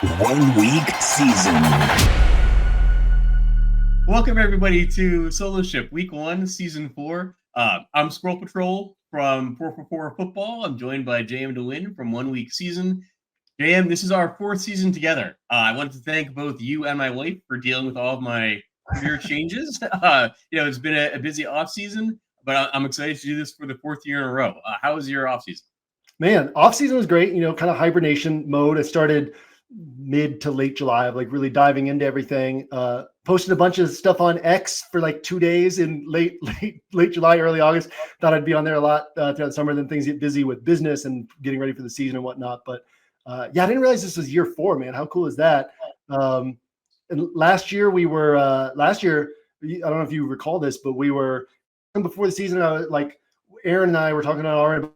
1 week season. Welcome everybody to Solo Ship Week 1, Season 4. I'm Squirrel Patrol from 444 Football. I'm joined by JM DeWin from 1 week season. JM, this is our 4th season together. I wanted to thank both you and my wife for dealing with all of my career changes. It's been a busy off season, but I'm excited to do this for the 4th year in a row. How was your off season? Man, off season was great. Kind of hibernation mode. I started mid to late July of really diving into everything. Posted a bunch of stuff on X for 2 days in late July, early August. Thought I'd be on there a lot throughout the summer. Then things get busy with business and getting ready for the season and whatnot. But I didn't realize this was year 4, man. How cool is that? And last year we were I don't know if you recall this, but we were before the season. Aaron and I were talking about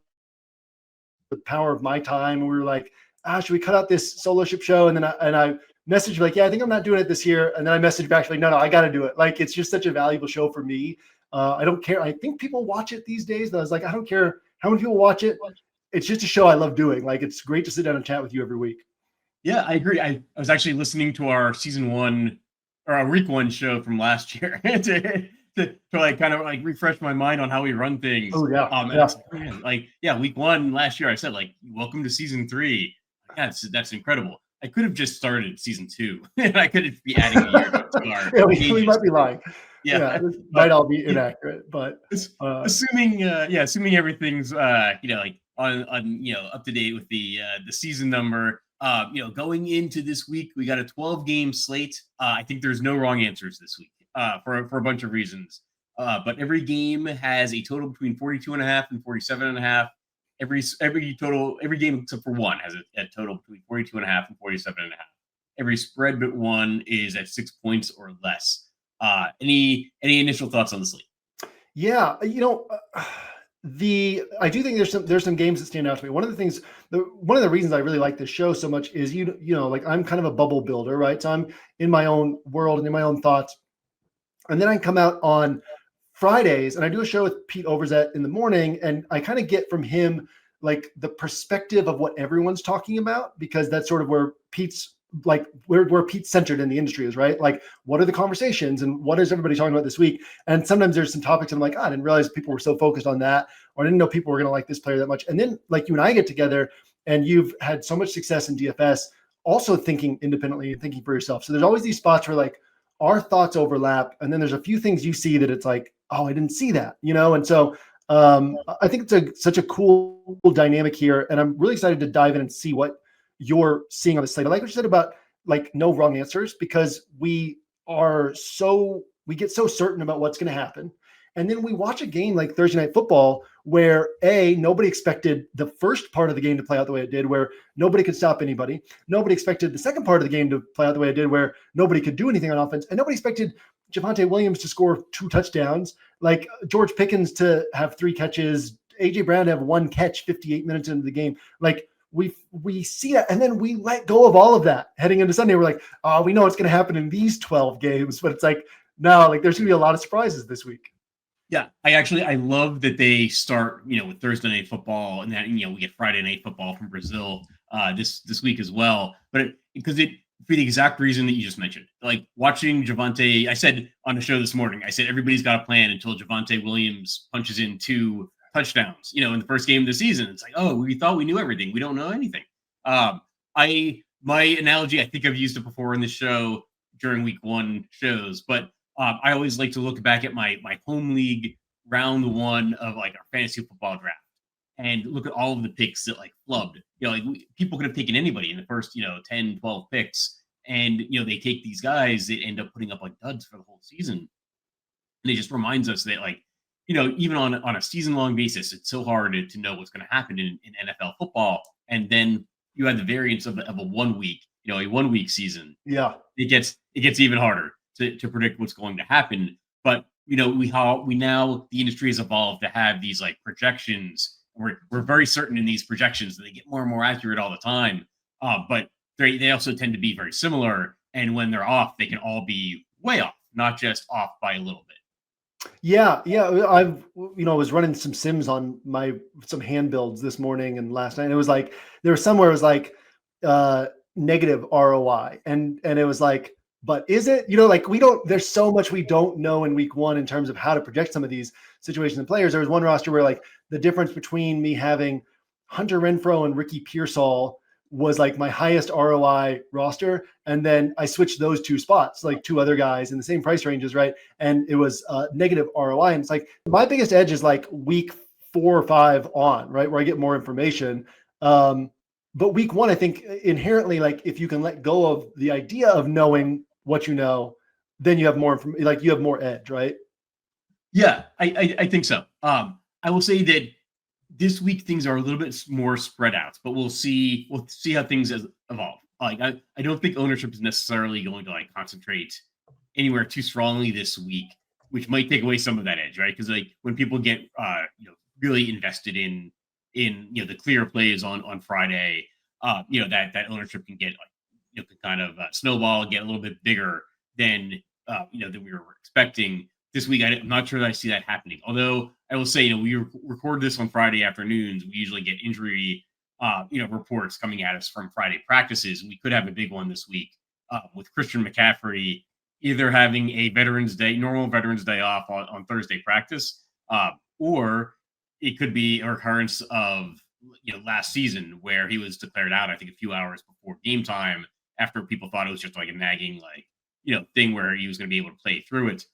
the power of my time, and we were like, should we cut out this solo ship show? And then I messaged yeah, I think I'm not doing it this year. And then I messaged back no, I got to do it. It's just such a valuable show for me. I don't care. I think people watch it these days. But I was like, I don't care how many people watch it. It's just a show I love doing. It's great to sit down and chat with you every week. Yeah, I agree. I was actually listening to our season 1 or our week 1 show from last year to kind of refresh my mind on how we run things. Oh yeah. Week 1 last year, I said welcome to season 3. Yeah, that's incredible. I could have just started season 2, and I could be adding a year to our. Yeah, we might be lying. Yeah, this might all be inaccurate, but assuming everything's on up to date with the season number. Going into this week, we got a 12-game slate. I think there's no wrong answers this week for a bunch of reasons. But every game has a total between 42.5 and 47.5. Every game except for one has a total between 42.5 and 47.5. Every spread but one is at 6 points or less. Any initial thoughts on the slate? Yeah, I do think there's some games that stand out to me. One of the reasons I really like this show so much is I'm kind of a bubble builder, right? So I'm in my own world and in my own thoughts, and then I come out on Fridays and I do a show with Pete Overzet in the morning, and I kind of get from him the perspective of what everyone's talking about, because that's sort of where Pete's where Pete's centered in the industry is, right? What are the conversations and what is everybody talking about this week? And sometimes there's some topics and I'm I didn't realize people were so focused on that, or I didn't know people were going to like this player that much. And then you and I get together and you've had so much success in DFS, also thinking independently and thinking for yourself. So there's always these spots where our thoughts overlap. And then there's a few things you see that it's oh, I didn't see that, And so I think it's such a cool dynamic here. And I'm really excited to dive in and see what you're seeing on the slate. I like what you said about no wrong answers, because we get so certain about what's going to happen. And then we watch a game like Thursday Night Football where nobody expected the first part of the game to play out the way it did, where nobody could stop anybody. Nobody expected the second part of the game to play out the way it did, where nobody could do anything on offense. And nobody expected Javonte Williams to score 2 touchdowns, George Pickens to have 3 catches, AJ Brown to have 1 catch 58 minutes into the game. We see that, and then we let go of all of that heading into Sunday. We're we know what's going to happen in these 12 games, but it's no, there's going to be a lot of surprises this week. Yeah, I love that they start, with Thursday Night Football, and then we get Friday Night Football from Brazil this week as well. But because for the exact reason that you just mentioned, watching Javonte, I said on the show this morning, I said everybody's got a plan until Javonte Williams punches in 2 touchdowns, in the first game of the season. It's oh, we thought we knew everything. We don't know anything. My analogy, I think I've used it before in the show during week 1 shows, but I always like to look back at my home league round 1 of our fantasy football draft and look at all of the picks that flubbed. People could have taken anybody in the first 10, 12 picks, and they take these guys that end up putting up duds for the whole season. And it just reminds us that even on a season-long basis, it's so hard to know what's going to happen in NFL football. And then you have the variance of a 1 week, a 1 week season. Yeah, it gets even harder to predict what's going to happen. But we now the industry has evolved to have these projections. We're very certain in these projections that they get more and more accurate all the time. But they also tend to be very similar. And when they're off, they can all be way off, not just off by a little bit. Yeah. I was running some sims on some hand builds this morning and last night. And it was there was somewhere it was negative ROI. And it was like, but is it, like there's so much we don't know in week one in terms of how to project some of these situations and players. There was one roster where like the difference between me having Hunter Renfrow and Ricky Pearsall was like my highest ROI roster. And then I switched those two spots, like two other guys in the same price ranges. Right. And it was negative ROI. And it's like, my biggest edge is like week 4 or 5 on, right, where I get more information. But week one, I think inherently, like if you can let go of the idea of knowing what you know, then you have more information, like you have more edge, right? Yeah, I think so. I will say that this week things are a little bit more spread out, but we'll see how things evolve. Like I don't think ownership is necessarily going to like concentrate anywhere too strongly this week, which might take away some of that edge, right? Because like when people get really invested in the clear plays on Friday, that ownership can get like can kind of snowball, get a little bit bigger than than we were expecting this week. I'm not sure that I see that happening. Although I will say, we record this on Friday afternoons. We usually get injury reports coming at us from Friday practices. We could have a big one this week with Christian McCaffrey either having a normal Veterans Day off on Thursday practice, or it could be a recurrence of last season where he was declared out, I think, a few hours before game time after people thought it was just like a nagging thing where he was going to be able to play through it.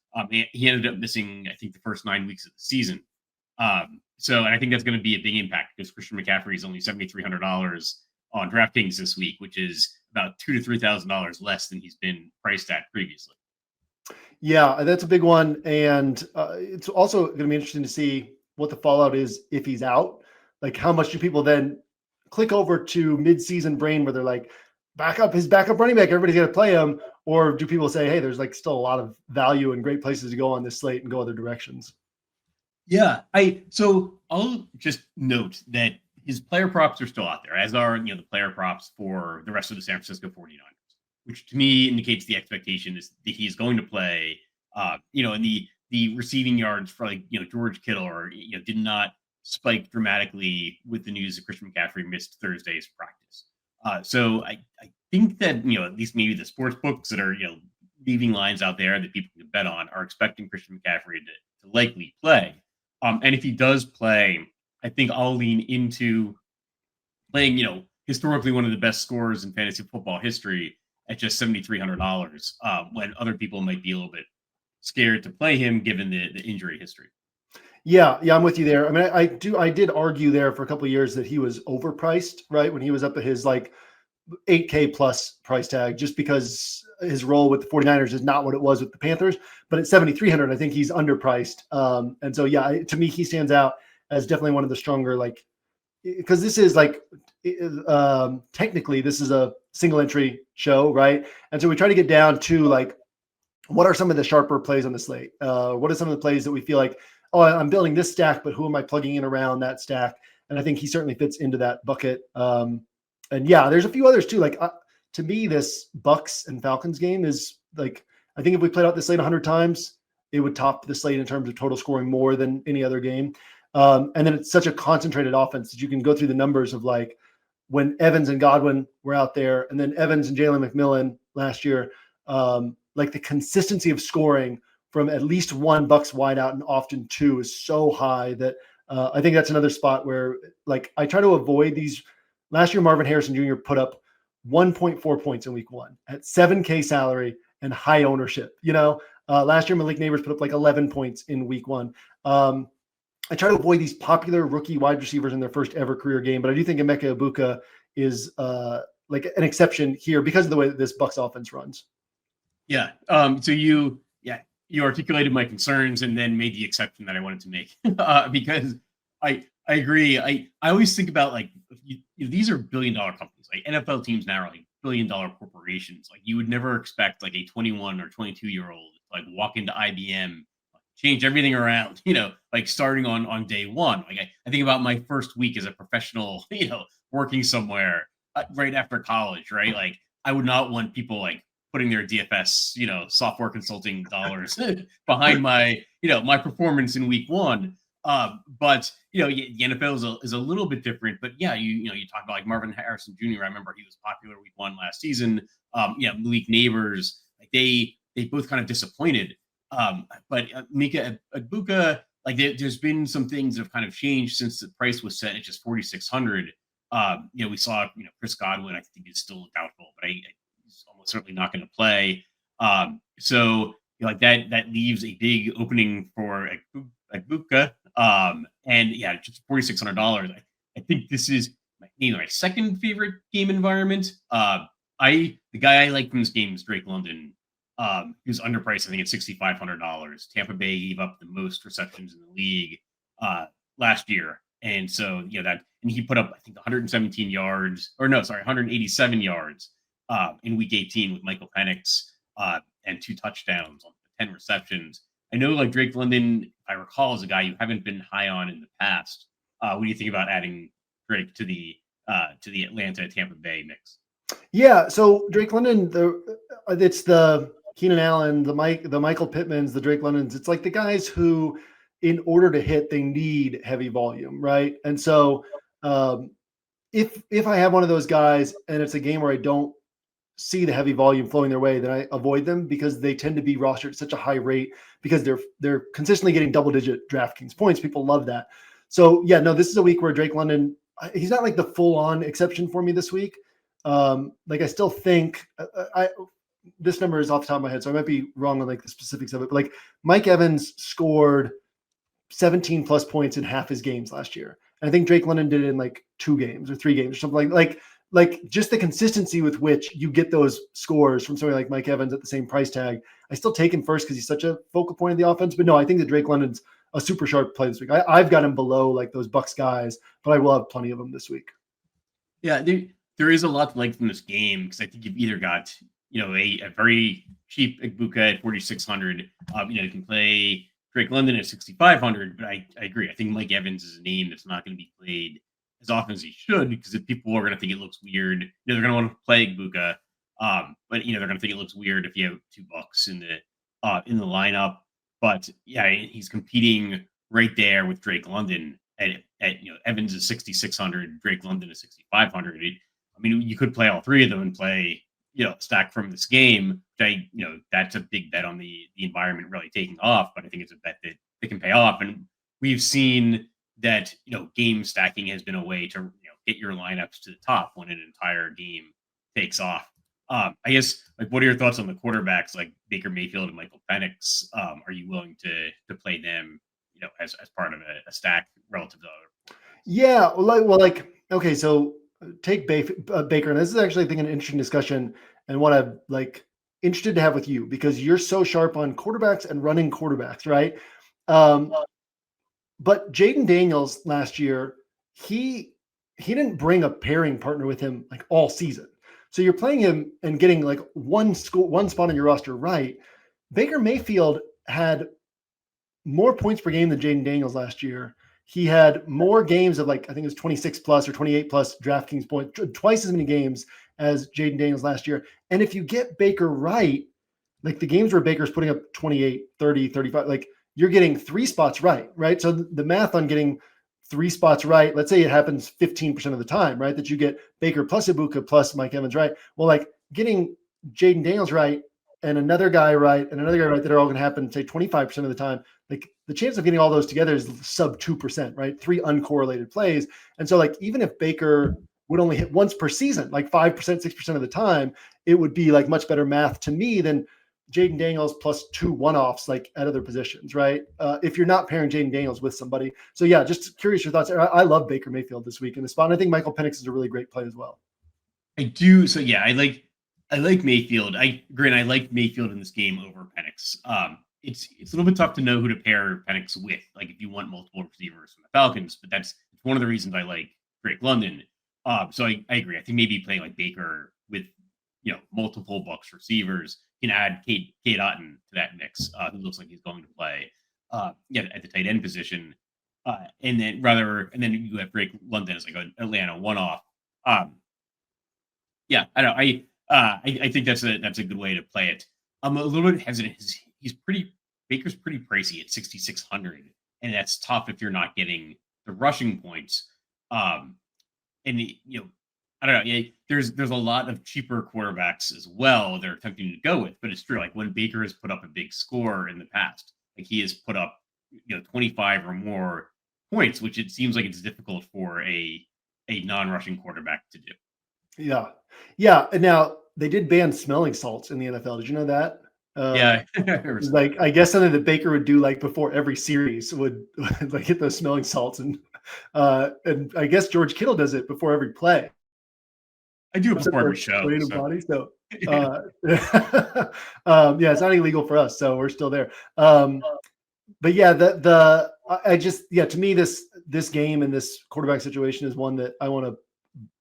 He ended up missing, I think, the first 9 weeks of the season. And I think that's going to be a big impact because Christian McCaffrey is only $7,300 on DraftKings this week, which is about $2,000 to $3,000 less than he's been priced at previously. Yeah, that's a big one. And it's also going to be interesting to see what the fallout is if he's out. Like, how much do people then click over to mid-season brain where they're like, his backup running back, everybody's going to play him? Or do people say, hey, there's like still a lot of value and great places to go on this slate and go other directions? Yeah, so I'll just note that his player props are still out there, as are the player props for the rest of the San Francisco 49ers, which to me indicates the expectation is that he's going to play. And the receiving yards for George Kittle did not spike dramatically with the news that Christian McCaffrey missed Thursday's practice. So I think that at least maybe the sports books that are leaving lines out there that people can bet on are expecting Christian McCaffrey to likely play. And if he does play, I think I'll lean into playing, historically one of the best scorers in fantasy football history at just $7,300 when other people might be a little bit scared to play him given the injury history. Yeah, I'm with you there. I mean, I did argue there for a couple of years that he was overpriced, right? When he was up at his like $8K plus price tag, just because his role with the 49ers is not what it was with the Panthers. But at $7,300, I think he's underpriced. And so, yeah, to me, he stands out as definitely one of the stronger, like, because this is like, technically this is a single entry show, right? And so we try to get down to like, what are some of the sharper plays on the slate? What are some of the plays that we feel like, oh, I'm building this stack, but who am I plugging in around that stack? And I think he certainly fits into that bucket. And yeah, there's a few others too. Like to me, this Bucks and Falcons game is like, I think if we played out this slate 100 times, it would top the slate in terms of total scoring more than any other game. And then it's such a concentrated offense that you can go through the numbers of like when Evans and Godwin were out there, and then Evans and Jalen McMillan last year, like the consistency of scoring from at least one Bucks wideout and often two is so high that I think that's another spot where like I try to avoid these. Last year, Marvin Harrison Jr. put up 1.4 points in week one at $7K salary and high ownership. Last year, Malik Neighbors put up like 11 points in week one. I try to avoid these popular rookie wide receivers in their first ever career game, but I do think Emeka Egbuka is like an exception here because of the way that this Bucks offense runs. Yeah. So you articulated my concerns and then made the exception that I wanted to make because I agree. I always think about like these are $1 billion companies. Like NFL teams now are like $1 billion corporations. Like you would never expect like a 21 or 22-year-old like walk into IBM, change everything around. Like starting on day one. Like I think about my first week as a professional. Working somewhere right after college. Right. Like I would not want people like putting their DFS, software consulting dollars behind my, my performance in week one. But the NFL is a little bit different. But yeah, you talk about like Marvin Harrison Jr. I remember he was popular week 1 last season. Malik Neighbors, like they both kind of disappointed. But Mika Ibuka, like there's been some things that have kind of changed since the price was set at just 4,600. We saw Chris Godwin. I think is still doubtful, but he's almost certainly not going to play. So like that leaves a big opening for Ibuka. And yeah, just $4,600. I think this is my second favorite game environment. The guy I like from this game is Drake London. He was underpriced, I think, at $6,500. Tampa Bay gave up the most receptions in the league last year, and so and he put up I think 117 yards, 187 yards in Week 18 with Michael Penix and 2 touchdowns on 10 receptions. I know like Drake London, if I recall, is a guy you haven't been high on in the past. What do you think about adding Drake to the Atlanta Tampa Bay mix? Yeah, so Drake London, it's the Keenan Allen, the Michael Pittmans, the Drake Londons. It's like the guys who, in order to hit, they need heavy volume, right? And so, if I have one of those guys and it's a game where I don't see the heavy volume flowing their way, then I avoid them because they tend to be rostered at such a high rate because they're consistently getting double-digit DraftKings points. People love that. So yeah, no, this is a week where Drake London, he's not like the full-on exception for me this week. Like I still think this number is off the top of my head, so I might be wrong on like the specifics of it. But like Mike Evans scored 17 plus points in half his games last year. And I think Drake London did it in like 2 games or 3 games or something like just the consistency with which you get those scores from somebody like Mike Evans at the same price tag. I still take him first because he's such a focal point of the offense. But no, I think that Drake London's a super sharp play this week. I've got him below like those Bucks guys, but I will have plenty of them this week. Yeah, there is a lot to like from this game because I think you've either got a very cheap Ibuka at 4,600. You can play Drake London at 6,500, but I agree. I think Mike Evans is a name that's not going to be played as often as he should because if people are going to think it looks weird, they're going to want to play Ibuka. But they're going to think it looks weird if you have $2 in the lineup. But yeah, he's competing right there with Drake London at Evans is 6,600, Drake London is 6,500. You could play all 3 of them and play stack from this game. That's a big bet on the environment really taking off, but I think it's a bet that it can pay off. And we've seen that game stacking has been a way to get your lineups to the top when an entire game takes off. I guess what are your thoughts on the quarterbacks like Baker Mayfield and Michael Penix? Are you willing to play them as part of a stack relative to other? Yeah, okay, so take Baker, and this is actually I think an interesting discussion and what I'm like interested to have with you because you're so sharp on quarterbacks and running quarterbacks, right? But Jaden Daniels last year, he didn't bring a pairing partner with him like all season. So you're playing him and getting like one spot on your roster, right? Baker Mayfield had more points per game than Jaden Daniels last year. He had more games of like, I think it was 26 plus or 28 plus DraftKings points, twice as many games as Jaden Daniels last year. And if you get Baker right, like the games where Baker's putting up 28, 30, 35, like you're getting 3 spots right? So the math on getting 3 spots right, let's say it happens 15% of the time, right? That you get Baker plus Ibuka plus Mike Evans right. Well, like getting Jaden Daniels right and another guy right and another guy right that are all going to happen, say 25% of the time, like the chance of getting all those together is sub 2%, right? 3 uncorrelated plays. And so like, even if Baker would only hit once per season, like 5%, 6% of the time, it would be like much better math to me than Jaden Daniels plus 2 one-offs like at other positions, right? If you're not pairing Jaden Daniels with somebody. So yeah, just curious your thoughts. I love Baker Mayfield this week in the spot. And I think Michael Penix is a really great play as well. I do. So yeah, I like Mayfield. I like Mayfield in this game over Penix. It's a little bit tough to know who to pair Penix with, like if you want multiple receivers from the Falcons, but that's one of the reasons I like Drake London. So I agree. I think maybe playing like Baker with multiple Bucks receivers can add Cade Otton to that mix, who looks like he's going to play at the tight end position. And then you have Drake London as like an Atlanta one-off. Yeah, I know. I think that's a good way to play it. I'm a little bit hesitant. Baker's pretty pricey at 6,600. and that's tough if you're not getting the rushing points. And I don't know. Yeah, there's a lot of cheaper quarterbacks as well they're attempting to go with, but it's true. Like when Baker has put up a big score in the past, like he has put up 25 or more points, which it seems like it's difficult for a non-rushing quarterback to do. Yeah. Yeah. And now they did ban smelling salts in the NFL. Did you know that? Yeah. Like, I guess something that Baker would do like before every series would like hit those smelling salts. And I guess George Kittle does it before every play. I do it before every show. So. Body, so yeah, it's not illegal for us, so we're still there. But yeah, to me, this game and this quarterback situation is one that I want to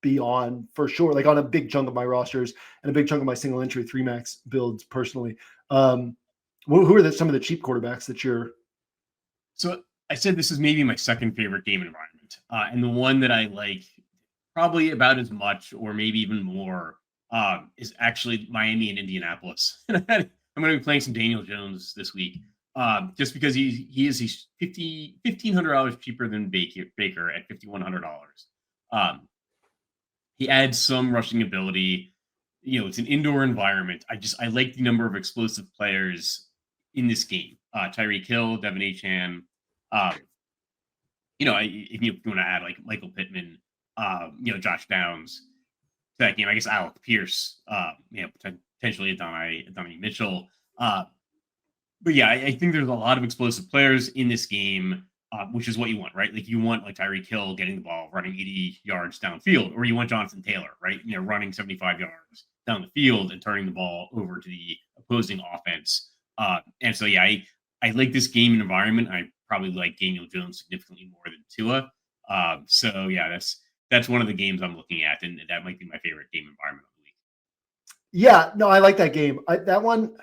be on for sure, like on a big chunk of my rosters and a big chunk of my single entry 3-max builds personally. Who are some of the cheap quarterbacks that you're? So I said this is maybe my second favorite game environment, and the one that I like probably about as much or maybe even more is actually Miami and Indianapolis. I'm going to be playing some Daniel Jones this week, just because he's $1,500 cheaper than Baker at $5,100. He adds some rushing ability. It's an indoor environment. I like the number of explosive players in this game. Tyreek Hill, Devin Achane. If you want to add like Michael Pittman, Josh Downs to that game, I guess Alec Pierce, potentially Adonai Mitchell. But yeah, I think there's a lot of explosive players in this game, which is what you want, right? Like you want like Tyreek Hill getting the ball, running 80 yards downfield, or you want Jonathan Taylor, right? Running 75 yards down the field and turning the ball over to the opposing offense. And so, yeah, I like this game environment. I probably like Daniel Jones significantly more than Tua. So yeah, that's one of the games I'm looking at, and that might be my favorite game environment of the week. Yeah, no, I like that game. That one,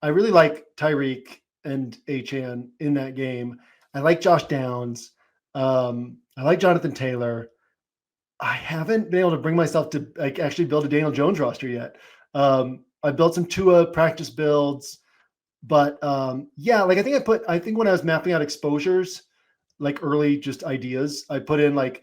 I really like Tyreek and Achane in that game. I like Josh Downs. I like Jonathan Taylor. I haven't been able to bring myself to like actually build a Daniel Jones roster yet. I built some Tua practice builds, but yeah, like I think when I was mapping out exposures, like early just ideas, I put in like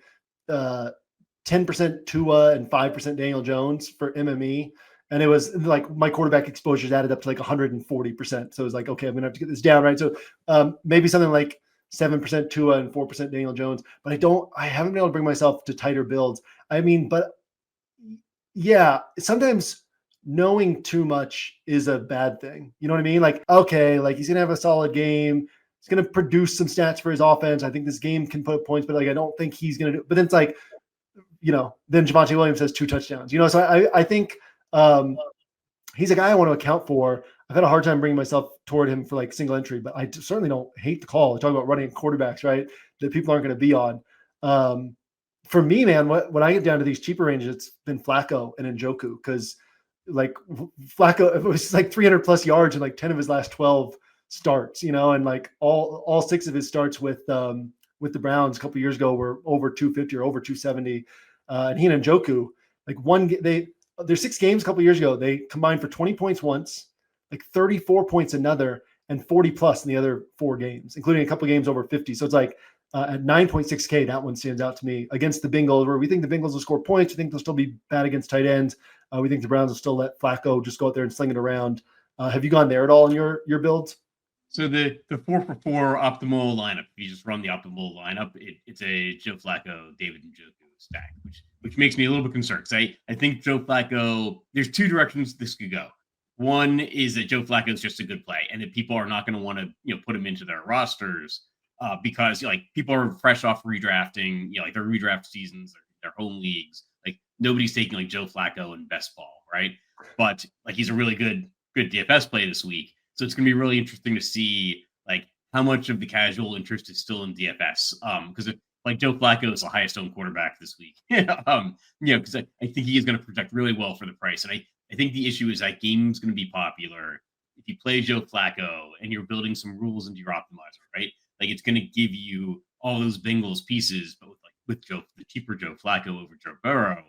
10% Tua and 5% Daniel Jones for MME. And it was like my quarterback exposures added up to like 140%. So it was like, okay, I'm going to have to get this down, right? So maybe something like 7% Tua and 4% Daniel Jones. But I haven't been able to bring myself to tighter builds. I mean, but yeah, sometimes knowing too much is a bad thing. You know what I mean? Like, okay, like he's going to have a solid game. He's going to produce some stats for his offense. I think this game can put points, but like, I don't think he's going to do, but then it's like, then Javonte Williams has 2 touchdowns, so I think he's a guy I want to account for. I've had a hard time bringing myself toward him for like single entry, but I certainly don't hate the call. We're talking about running quarterbacks, right? That people aren't going to be on. For me, man, when I get down to these cheaper ranges, it's been Flacco and Njoku, because like Flacco, it was like 300 plus yards in like 10 of his last 12 starts, and like all 6 of his starts with the Browns a couple of years ago were over 250 or over 270. And he and Njoku, like their 6 games a couple of years ago, they combined for 20 points once, like 34 points another, and 40 plus in the other 4 games, including a couple of games over 50. So it's like at 9.6K, that one stands out to me against the Bengals, where we think the Bengals will score points. We think they'll still be bad against tight ends. We think the Browns will still let Flacco just go out there and sling it around. Have you gone there at all in your builds? So the 4-for-4 optimal lineup, if you just run the optimal lineup, it's a Joe Flacco, David Njoku stack, which makes me a little bit concerned. Because I think Joe Flacco, there's 2 directions this could go. One is that Joe Flacco is just a good play, and that people are not going to want to put him into their rosters because like people are fresh off redrafting, like their redraft seasons, their home leagues. Like nobody's taking like Joe Flacco in best ball, right? But like he's a really good DFS play this week. So it's going to be really interesting to see like how much of the casual interest is still in DFS. Because like Joe Flacco is the highest owned quarterback this week. Because I think he is going to project really well for the price. And I think the issue is that game's going to be popular. If you play Joe Flacco and you're building some rules into your optimizer, right? Like it's going to give you all those Bengals pieces, but with the cheaper Joe Flacco over Joe Burrow.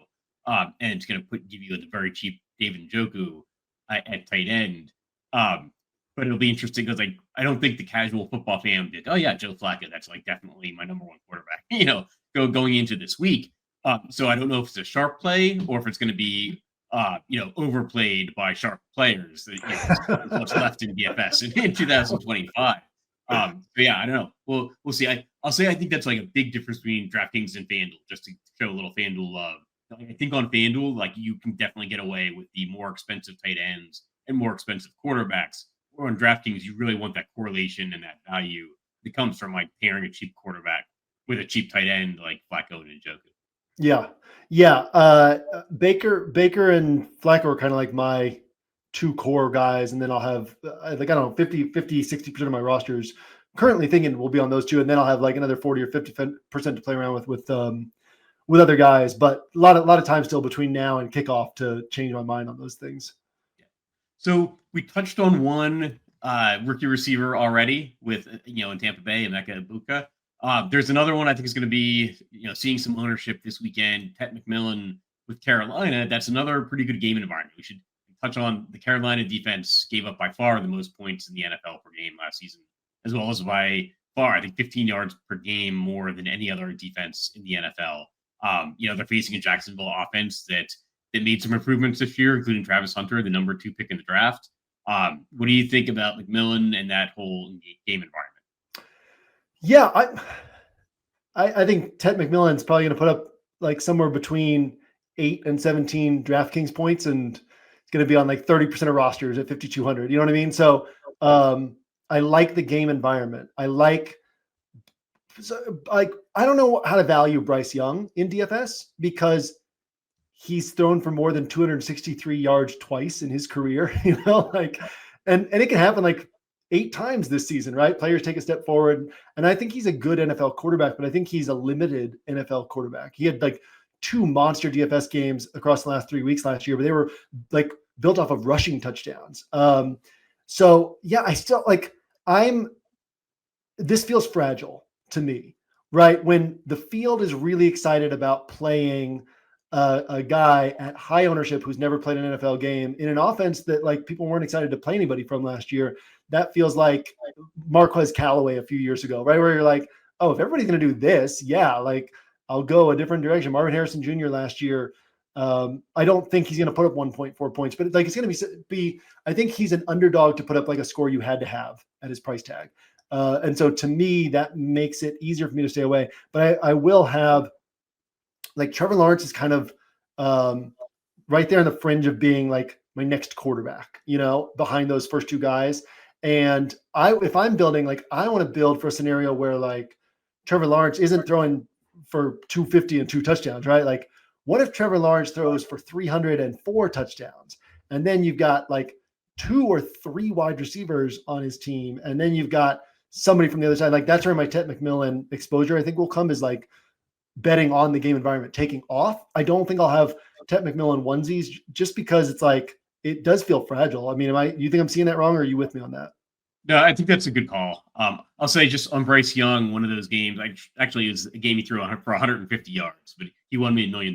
And it's going to give you a very cheap David Njoku at tight end. but it'll be interesting because I don't think the casual football fan did. Oh yeah, Joe Flacco, that's like definitely my number one quarterback. Going into this week. So I don't know if it's a sharp play or if it's going to be overplayed by sharp players. What's left in DFS in 2025. But yeah, I don't know. We'll see. I'll say I think that's like a big difference between DraftKings and FanDuel, just to show a little FanDuel love. I think on FanDuel, like you can definitely get away with the more expensive tight ends and more expensive quarterbacks. Or on DraftKings, you really want that correlation and that value that comes from like pairing a cheap quarterback with a cheap tight end like Flacco and Njoku. Yeah. Baker and Flacco are kind of like my two core guys. And then I'll have I don't know, 50, 60% of my rosters currently thinking will be on those two. And then I'll have like another 40 or 50% to play around with other guys. But a lot of time still between now and kickoff to change my mind on those things. Yeah. So we touched on one rookie receiver already with, in Tampa Bay, Emeka Egbuka. There's another one I think is going to be, seeing some ownership this weekend. Ted McMillan with Carolina. That's another pretty good game environment. We should touch on the Carolina defense gave up by far the most points in the NFL per game last season, as well as by far, I think 15 yards per game more than any other defense in the NFL. They're facing a Jacksonville offense that made some improvements this year, including Travis Hunter, the number 2 pick in the draft. What do you think about McMillan and that whole game environment? Yeah, I think Ted McMillan's probably going to put up like somewhere between 8 and 17 DraftKings points, and it's going to be on like 30% of rosters at 5,200. You know what I mean? So I like the game environment. I don't know how to value Bryce Young in DFS because he's thrown for more than 263 yards twice in his career, and it can happen like 8 times this season, right? Players take a step forward. And I think he's a good NFL quarterback, but I think he's a limited NFL quarterback. He had like 2 monster DFS games across the last 3 weeks last year, but they were like built off of rushing touchdowns. So yeah, I still this feels fragile to me, right? When the field is really excited about playing a guy at high ownership who's never played an NFL game in an offense that like people weren't excited to play anybody from last year. That feels like Marquez Callaway a few years ago, right? Where you're like, oh, if everybody's going to do this, yeah, like I'll go a different direction. Marvin Harrison Jr. last year, I don't think he's going to put up 1.4 points, but like it's going to be, I think he's an underdog to put up like a score you had to have at his price tag. And so to me, that makes it easier for me to stay away. But I will have like Trevor Lawrence is kind of right there on the fringe of being like my next quarterback, behind those first 2 guys. And if I'm building, like I want to build for a scenario where like Trevor Lawrence isn't throwing for 250 and 2 touchdowns, right? Like what if Trevor Lawrence throws for 304 touchdowns and then you've got like 2 or 3 wide receivers on his team. And then you've got somebody from the other side. Like that's where my Ted McMillan exposure, I think will come, is like betting on the game environment taking off. I don't think I'll have Ted McMillan onesies just because it's like, it does feel fragile. I mean, you think I'm seeing that wrong, or are you with me on that? No, I think that's a good call. I'll say just on Bryce Young, one of those games, actually is a game he threw for 150 yards, but he won me $1 million.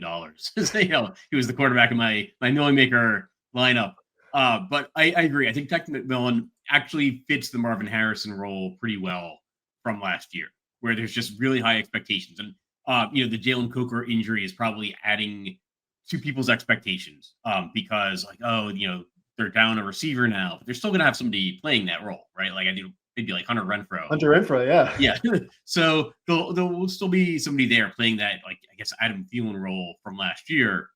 He was the quarterback in my million maker lineup. But I agree. I think Ted McMillan actually fits the Marvin Harrison role pretty well from last year, where there's just really high expectations. And, the Jalen Coker injury is probably adding to people's expectations because like, they're down a receiver now, but they're still going to have somebody playing that role, right? Like I think maybe like Hunter Renfrow, yeah. Yeah. So there'll still be somebody there playing that, like, I guess, Adam Thielen role from last year.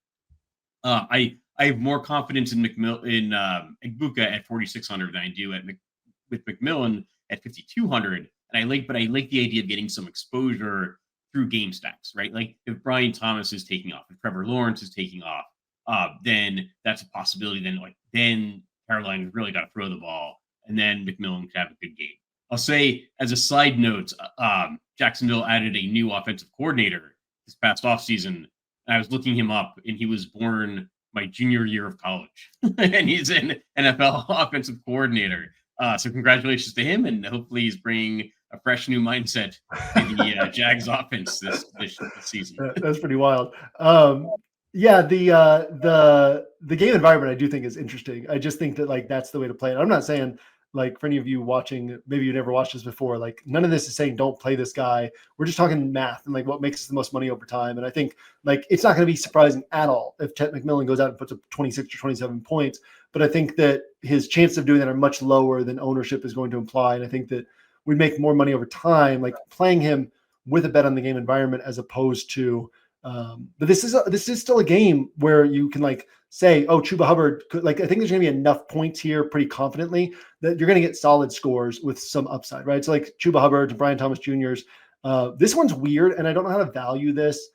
I have more confidence in Egbuka at 4,600 than I do with McMillan at 5,200. And I like the idea of getting some exposure through game stacks, right? Like if Brian Thomas is taking off, if Trevor Lawrence is taking off, then that's a possibility. Then Carolina really got to throw the ball, and then McMillan could have a good game. I'll say as a side note, Jacksonville added a new offensive coordinator this past offseason. And I was looking him up, and he was born my junior year of college, and he's an NFL offensive coordinator. So congratulations to him, and hopefully he's bringing a fresh new mindset to the Jags offense this season. That's pretty wild. Yeah, the game environment I do think is interesting. I just think that like that's the way to play it. I'm not saying like for any of you watching, maybe you never watched this before, like none of this is saying don't play this guy. We're just talking math and like what makes us the most money over time. And I think like it's not going to be surprising at all if Chet McMillan goes out and puts up 26 or 27 points. But I think that his chances of doing that are much lower than ownership is going to imply. And I think that we'd make more money over time, like playing him with a bet on the game environment as opposed to. But this is still a game where you can like say, oh, Chuba Hubbard could, like, I think there's going to be enough points here pretty confidently that you're going to get solid scores with some upside, right? So like Chuba Hubbard and Brian Thomas Jr.'s. This one's weird, and I don't know how to value this.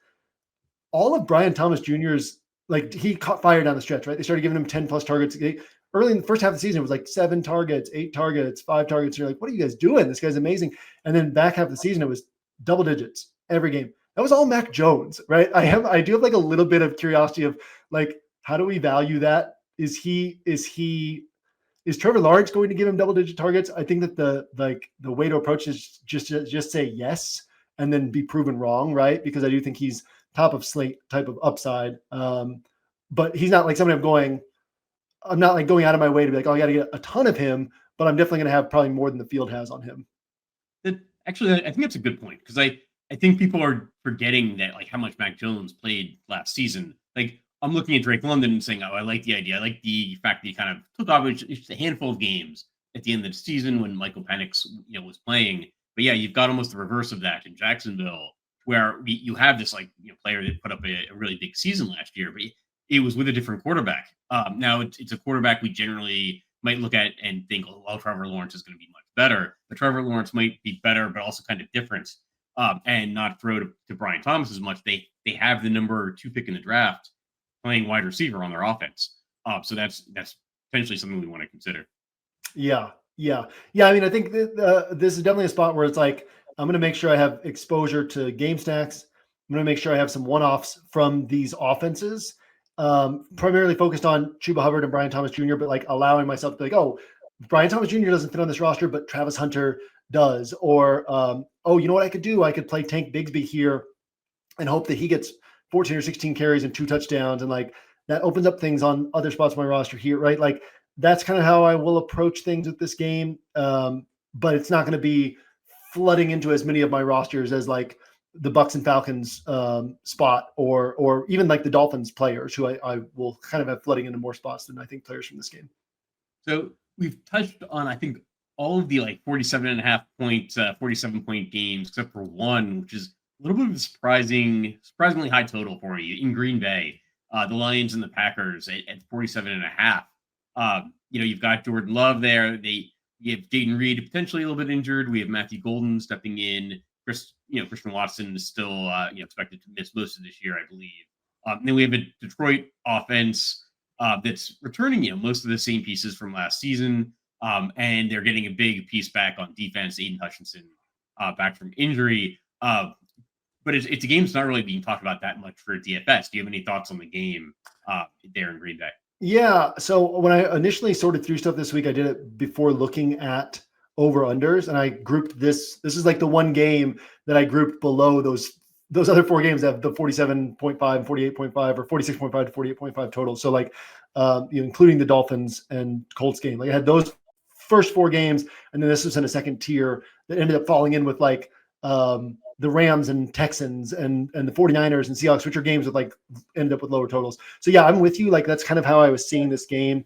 All of Brian Thomas Jr.'s, like he caught fire down the stretch, right? They started giving him 10 plus targets. Early in the first half of the season, it was like 7 targets, 8 targets, 5 targets. You're like, what are you guys doing? This guy's amazing. And then back half of the season, it was double digits every game. That was all Mac Jones, right? I do have like a little bit of curiosity of like, how do we value that? Is Trevor Lawrence going to give him double digit targets? I think that the way to approach is just say yes and then be proven wrong, right? Because I do think he's top of slate type of upside. But he's not like somebody I'm not like going out of my way to be like, oh, I got to get a ton of him, but I'm definitely going to have probably more than the field has on him. Actually, I think that's a good point because I think people are forgetting that like how much Mac Jones played last season. Like I'm looking at Drake London and saying, oh, I like the idea. I like the fact that he kind of took off just a handful of games at the end of the season when Michael Penix, was playing. But yeah, you've got almost the reverse of that in Jacksonville, where you have this like player that put up a really big season last year, but it was with a different quarterback. Now it's a quarterback we generally might look at and think, oh, well, Trevor Lawrence is going to be much better. But Trevor Lawrence might be better, but also kind of different, and not throw to Brian Thomas as much. They have the number 2 pick in the draft playing wide receiver on their offense. So that's potentially something we want to consider. Yeah. I mean, I think this is definitely a spot where it's like, I'm going to make sure I have exposure to game stacks. I'm going to make sure I have some one-offs from these offenses, primarily focused on Chuba Hubbard and Brian Thomas Jr., but like allowing myself to be like, oh, Brian Thomas Jr. doesn't fit on this roster, but Travis Hunter does. Or, oh, you know what I could do? I could play Tank Bigsby here and hope that he gets 14 or 16 carries and 2 touchdowns. And like that opens up things on other spots of my roster here, right? Like that's kind of how I will approach things with this game. But it's not going to be flooding into as many of my rosters as like the Bucks and Falcons spot or even like the Dolphins players who I will kind of have flooding into more spots than I think players from this game. So we've touched on, I think, all of the like 47.5 point, 47 point games, except for one, which is a little bit of a surprisingly high total for you in Green Bay. The Lions and the Packers at 47.5. You've got Jordan Love there. You have Jayden Reed potentially a little bit injured. We have Matthew Golden stepping in. Christian Watson is still expected to miss most of this year, I believe. And then we have a Detroit offense that's returning most of the same pieces from last season. And they're getting a big piece back on defense, Aiden Hutchinson back from injury. But it's a game that's not really being talked about that much for DFS. Do you have any thoughts on the game there in Green Bay? Yeah. So when I initially sorted through stuff this week, I did it before looking at over-unders, and I grouped this. This is like the one game that I grouped below those other 4 games that have the 47.5, 48.5, or 46.5 to 48.5 total. So like, including the Dolphins and Colts game. Like I had those first 4 games, and then this was in a second tier that ended up falling in with like the Rams and Texans and the 49ers and Seahawks, which are games that like ended up with lower totals. So yeah, I'm with you. Like that's kind of how I was seeing this game.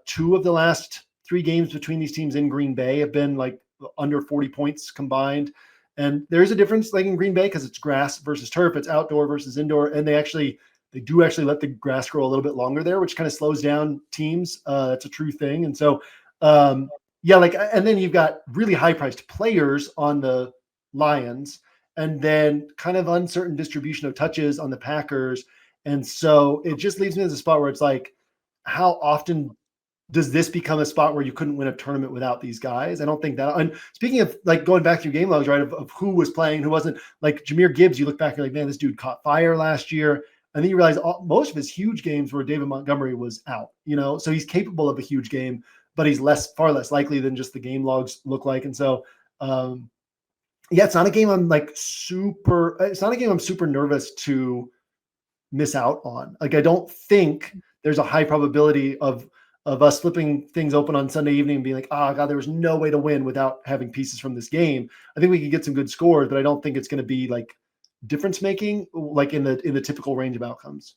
2 of the last 3 games between these teams in Green Bay have been like under 40 points combined. And there's a difference like in Green Bay because it's grass versus turf, it's outdoor versus indoor. And they do actually let the grass grow a little bit longer there, which kind of slows down teams. That's a true thing. And so, and then you've got really high priced players on the Lions and then kind of uncertain distribution of touches on the Packers. And so it just leaves me in a spot where it's like, how often does this become a spot where you couldn't win a tournament without these guys? I don't think that. And speaking of like going back through game logs, right, of who was playing, who wasn't, like Jahmyr Gibbs, you look back and you're like, man, this dude caught fire last year. And then you realize most of his huge games where David Montgomery was out, so he's capable of a huge game, but he's far less likely than just the game logs look like. And so, it's not a game I'm super nervous to miss out on. Like, I don't think there's a high probability of of us flipping things open on Sunday evening and being like, oh God, there was no way to win without having pieces from this game. I think we could get some good scores, but I don't think it's going to be like difference making, like in the typical range of outcomes.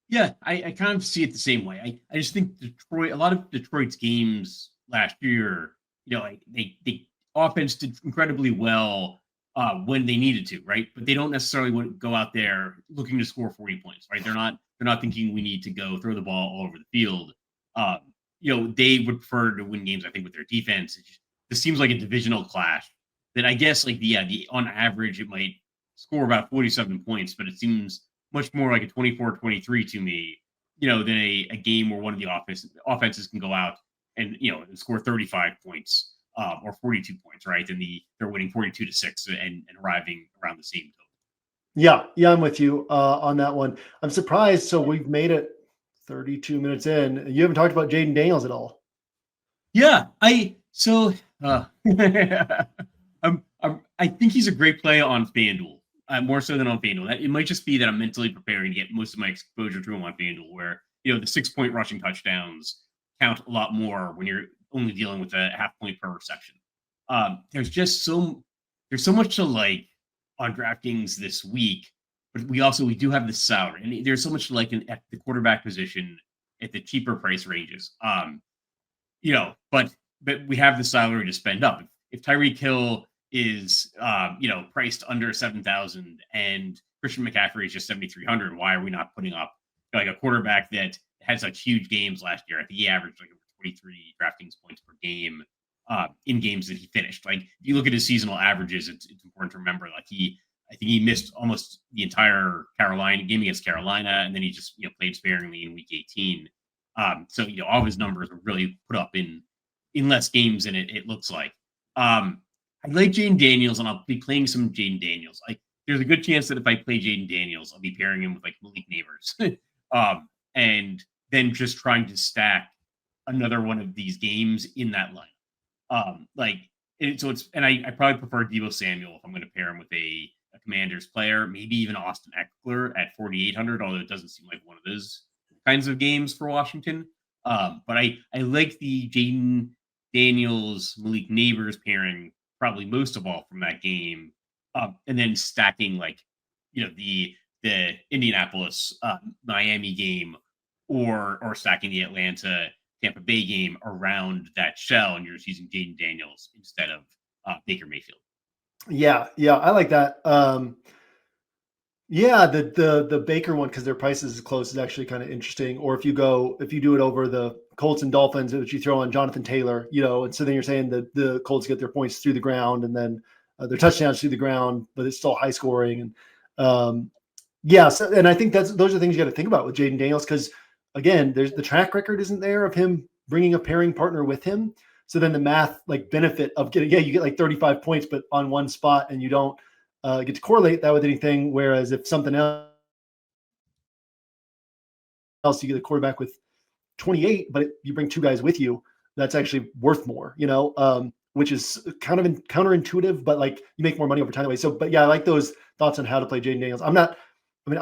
Yeah, I kind of see it the same way. I just think a lot of Detroit's games last year, like they offense did incredibly well when they needed to, right? But they don't necessarily want to go out there looking to score 40 points, right? They're not thinking we need to go throw the ball all over the field. Um, they would prefer to win games, I think, with their defense. This seems like a divisional clash that I guess the on average it might score about 47 points, but it seems much more like a 24-23 to me, than a game where one of the offenses can go out and and score 35 points or 42 points, right? And they're winning 42-6 and arriving around the same total. Yeah, I'm with you on that one. I'm surprised. So we've made it 32 minutes in. You haven't talked about Jaden Daniels at all. Yeah, I think he's a great play on FanDuel. More so than on FanDuel. It might just be that I'm mentally preparing to get most of my exposure to him on FanDuel, where the 6-point rushing touchdowns count a lot more when you're only dealing with a half point per reception. There's so much to like on DraftKings this week, but we do have the salary, and there's so much to like at the quarterback position at the cheaper price ranges. But we have the salary to spend up. If Tyreek Hill is priced under 7,000 and Christian McCaffrey is just 7,300, why are we not putting up like a quarterback that had such huge games last year? I think he averaged like 23 DraftKings points per game in games that he finished. Like if you look at his seasonal averages, it's important to remember like I think he missed almost the entire Carolina game against Carolina, and then he just played sparingly in week 18. So all of his numbers were really put up in less games than it looks like. I like Jaden Daniels, and I'll be playing some Jaden Daniels. There's a good chance that if I play Jaden Daniels, I'll be pairing him with like Malik Neighbors, and then just trying to stack another one of these games in that line. I probably prefer Deebo Samuel if I'm going to pair him with a Commanders player, maybe even Austin Eckler at 4,800, although it doesn't seem like one of those kinds of games for Washington. But I like the Jaden Daniels Malik Neighbors pairing probably most of all from that game, and then stacking the Indianapolis Miami game or stacking the Atlanta Tampa Bay game around that shell, and you're just using Jaden Daniels instead of Baker Mayfield. Yeah, I like that. Yeah, the Baker one, because their prices is close, is actually kind of interesting. Or if you do it over the Colts and Dolphins, which you throw on Jonathan Taylor, and so then you're saying that the Colts get their points through the ground and then their touchdowns through the ground, but it's still high scoring. And and I think those are things you got to think about with Jaden Daniels, because again, there's the track record isn't there of him bringing a pairing partner with him. So then the math benefit of getting, you get like 35 points, but on one spot, and you don't get to correlate that with anything. Whereas if something else, you get a quarterback with 28, but you bring two guys with you, that's actually worth more, which is kind of counterintuitive, but you make more money over time that way. So, but yeah, I like those thoughts on how to play Jaden Daniels. I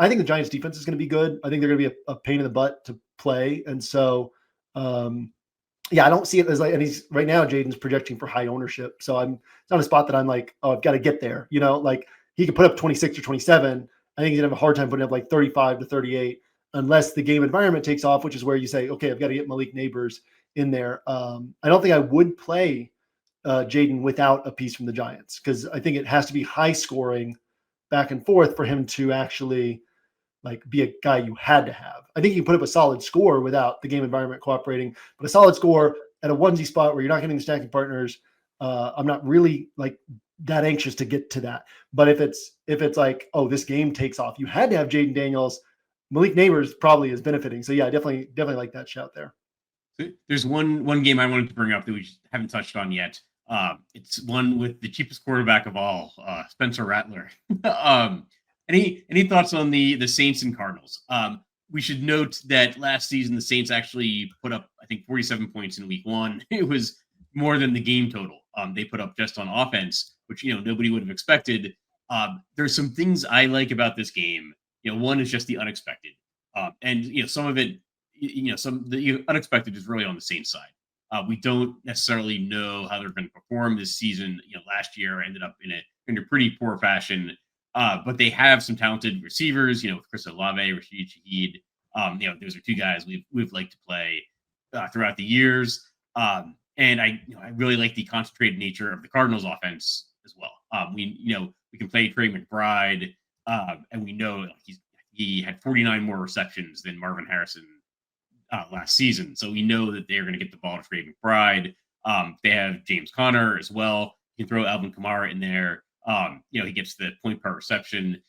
think the Giants defense is going to be good. I think they're going to be a pain in the butt to play. And so, I don't see it as and he's right now, Jaden's projecting for high ownership. So it's not a spot that I'm like, oh, I've got to get there. He could put up 26 or 27. I think he's gonna have a hard time putting up 35 to 38 unless the game environment takes off, which is where you say, okay, I've got to get Malik Neighbors in there. I don't think I would play Jaden without a piece from the Giants, because I think it has to be high scoring back and forth for him to actually be a guy you had to have. I think you put up a solid score without the game environment cooperating, but a solid score at a onesie spot where you're not getting the stacking partners. I'm not really that anxious to get to that. But if it's oh, this game takes off, you had to have Jaden Daniels. Malik Neighbors probably is benefiting. So yeah, definitely like that shout there. There's one game I wanted to bring up that we haven't touched on yet. It's one with the cheapest quarterback of all, Spencer Rattler. Any thoughts on the Saints and Cardinals? We should note that last season the Saints actually put up, I think, 47 points in week 1. It was more than the game total they put up just on offense, which nobody would have expected. There's some things I like about this game. One is just the unexpected, and some of it the unexpected is really on the Saints side. We don't necessarily know how they're going to perform this season. Last year ended up in a pretty poor fashion, but they have some talented receivers. With Chris Olave, Rashid Shaheed. Those are two guys we've liked to play throughout the years. And I really like the concentrated nature of the Cardinals offense as well. We can play Trey McBride, and we know he had 49 more receptions than Marvin Harrison last season. So we know that they're going to get the ball to Trey McBride. They have James Conner as well. You can throw Alvin Kamara in there. He gets the point per reception.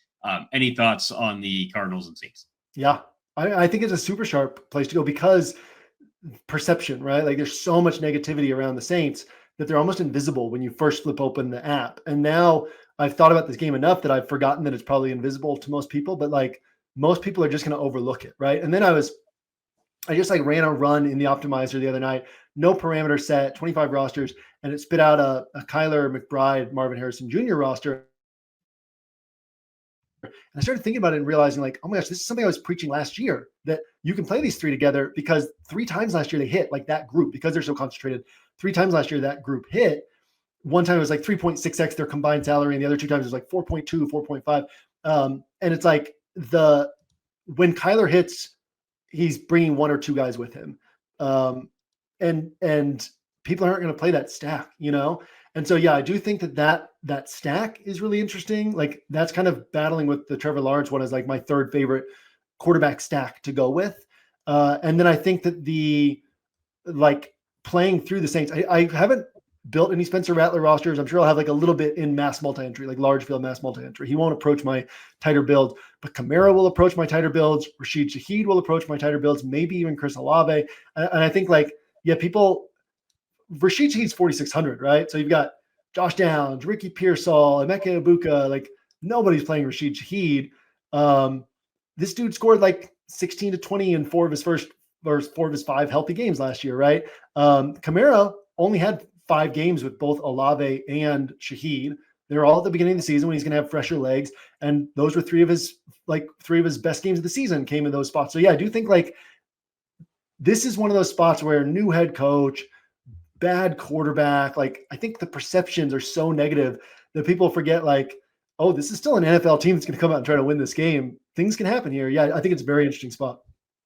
Any thoughts on the Cardinals and Saints? Yeah, I think it's a super sharp place to go because perception, right? Like there's so much negativity around the Saints that they're almost invisible when you first flip open the app. And now I've thought about this game enough that I've forgotten that it's probably invisible to most people, but like most people are just going to overlook it, right? And then I just like ran a run in the optimizer the other night, no parameter set, 25 rosters, and it spit out a Kyler McBride, Marvin Harrison Jr. roster. And I started thinking about it and realizing like, oh my gosh, this is something I was preaching last year, that you can play these three together because 3 times last year they hit, like that group, because they're so concentrated. 3 times last year that group hit. One time it was like 3.6x their combined salary, and the other 2 times it was like 4.2, 4.5. And it's like when Kyler hits, he's bringing 1 or 2 guys with him. And people aren't going to play that stack, And so, yeah, I do think that stack is really interesting. Like that's kind of battling with the Trevor Lawrence one as like my 3rd favorite quarterback stack to go with. And then I think that playing through the Saints, I haven't built any Spencer Rattler rosters. I'm sure I'll have like a little bit in mass multi-entry, like large field mass multi-entry. He won't approach my tighter builds, but Kamara will approach my tighter builds. Rashid Shaheed will approach my tighter builds, maybe even Chris Olave. And I think Rashid Shaheed's 4,600, right? So you've got Josh Downs, Ricky Pearsall, Emeka Ibuka. Like nobody's playing Rashid Shaheed. This dude scored like 16 to 20 in 4 of his 5 healthy games last year, right? Kamara only had 5 games with both Olave and Shaheed. They're all at the beginning of the season when he's going to have fresher legs. And those were 3 of his best games of the season came in those spots. So yeah, I do think like this is one of those spots where new head coach, bad quarterback, like I think the perceptions are so negative that people forget like, oh, this is still an NFL team that's going to come out and try to win this game. Things can happen here. Yeah, I think it's a very interesting spot.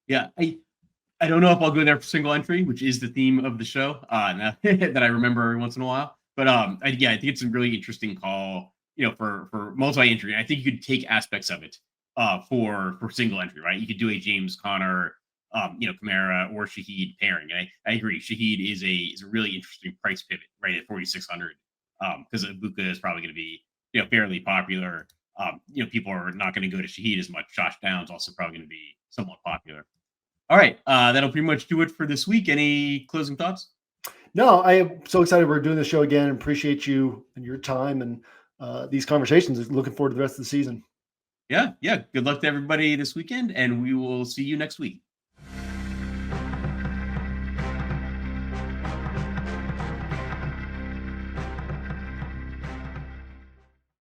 Yeah, I don't know if I'll go there for single entry, which is the theme of the show that I remember every once in a while. But I think it's a really interesting call, for multi-entry. I think you could take aspects of it for single entry, right? You could do a James Conner, Kamara or Shaheed pairing. I agree. Shaheed is a really interesting price pivot, right, at 4,600, because Ibuka is probably going to be fairly popular. People are not going to go to Shaheed as much. Josh Downs also probably going to be somewhat popular. All right, that'll pretty much do it for this week. Any closing thoughts? No, I am so excited we're doing the show again. Appreciate you and your time and these conversations. Looking forward to the rest of the season. Yeah. Good luck to everybody this weekend, and we will see you next week.